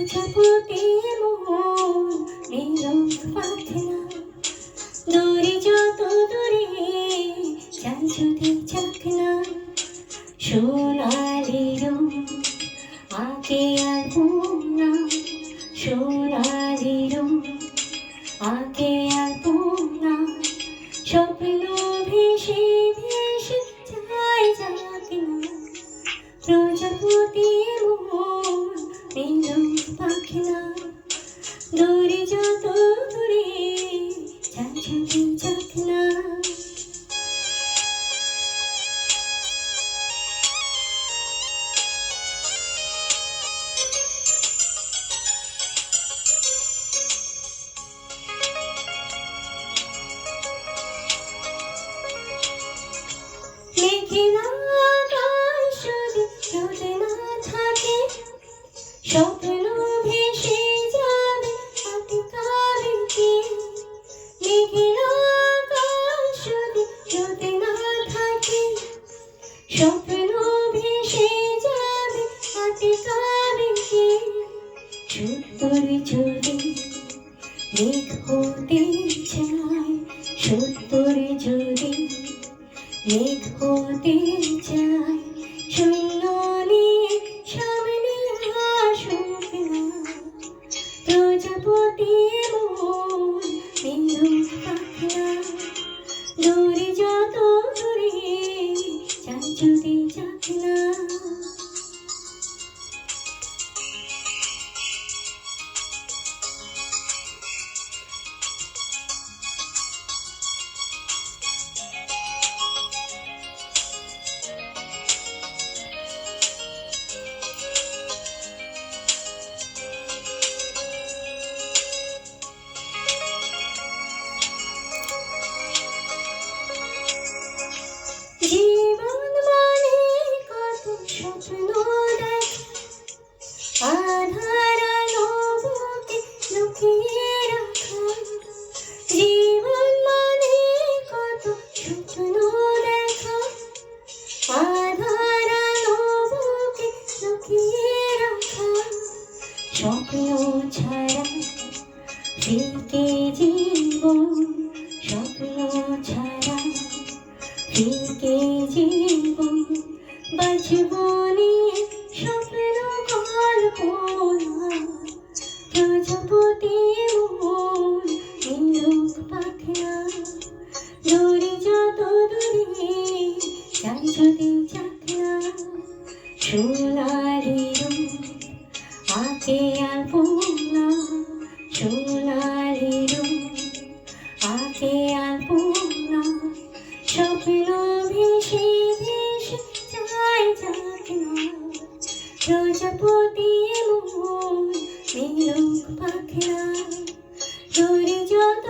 প্রজাপতি মন মেরুক পাখি না দূরে যত দূরে যাই যদি যাক না সোনালি রং আগে আর না সোনালি রং আগে আর না স্বপ্ন ভেসে ভেসে যায় যাক না প্রজাপতি মন মেরুক পাখি না দূরে যত দূরে যাই যদি যাক না মেঘলা আকাশ যদি না থাকে স্বপ্ন ভেসে যাবে হাতে কালিকে মেঘলা আকাশ যদি না থাকে স্বপ্ন ভেসে যাবে হাতে কালিকে সত্তর যদি মেঘ হতে চায় সত্তর যদি মেঘ হতে চায় শূন্য নিয়ে সামনে আসুক না প্রজাপতি মন মেরুক পাখি না দূরে যত দূরে যাই যদি যাক না জীবন মানে কত স্বপ্ন দেখ আধার আলো বুকে লুকিয়ে রাখা জীবন মানে কত স্বপ্ন দেখা আধার আলো বুকে লুকিয়ে রাখা স্বপ্ন ছাড়া ফিকে জীবন স্বপ্ন ছাড়া ফিকে জীবন বাঁচব নিয়ে স্বপ্ন কল্পনা প্রজাপতি মন মেরুক পাখি না দূরে যত দূরে যাই যদি যাক না সোনালি রং আগে আর না সোনালি রং আগে আর না স্বপ্ন ভেসে ভেসে যায় যাক না প্রজাপতি মন মেরুক পাখি না দূরে যত